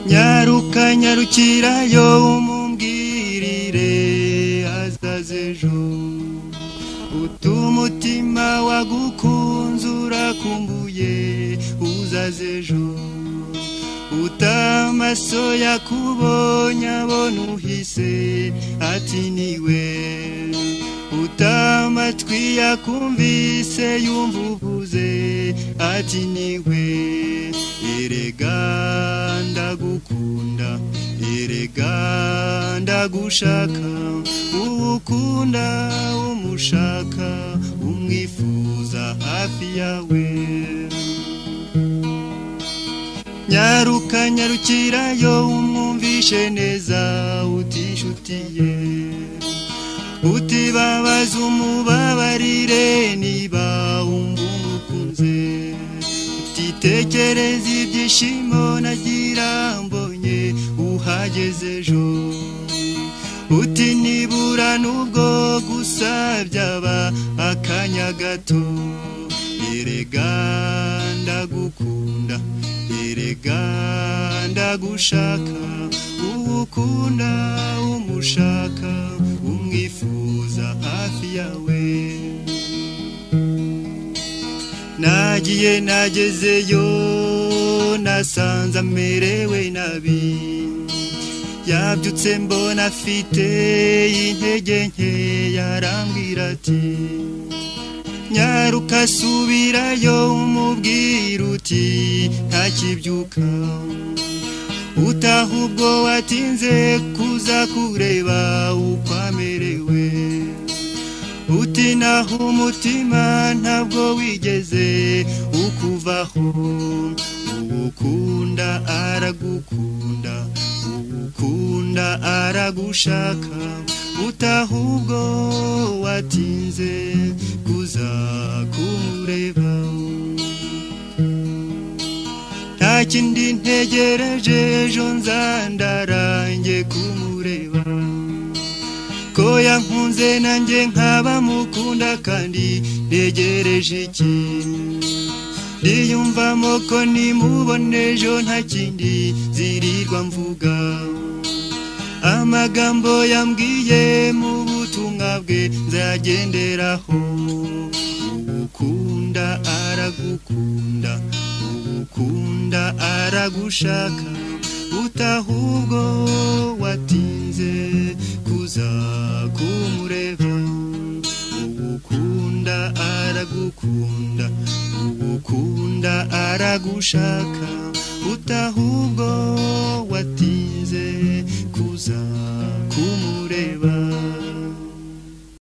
nyaruka nyarukirayo umumbwirire azazejo utumutima wagukunze urakumbuye uzazejo utamaso yakubonye abona uhise ati niwe utamatwi yakumvise yumva uvuze ati niwe erega ndagukunda erega ndagushaka ukunda umushaka umwifuza hafi yawe nyaruka nyarukirayo umwumvishe neza utishutiye utibabaza umubabarire niba wumva umukunze utitekereza ibyishimo nagira mbonye uhageze ejo uti nibura nubwo gusa byaba akanya gato erega ndagukunda erega ndagushaka ukunda umushaka umwifuza hafi yawe nagiye nagezeyo nasanze amerewe nabi yabyutse mbona afite intege nke yarambwira ati nyaruka subirayo umubwira uti ntakibyuka utaha ubwo watinze kuza kureba uko amerewe uti naho umutima ntabwo wigeze ukuvaho ukunda aragukunda ukunda aragushaka utaha ubwo watinze kuza kumureba nta kindi ntegereje ejo nzandarange kumureba ko yankunze nanjye nkaba mukunda kandi ntegereje iki ndiyumvamo ko nimubone ejo nta kindi zirirwa mvuga amagambo yambwiye mu butumwa bwe nzagenderaho ukunda aragukunda ukunda aragushaka utahubwo watinze kuza kumureba ukunda aragukunda ukunda aragushaka utahubwo watinze kuza kumureba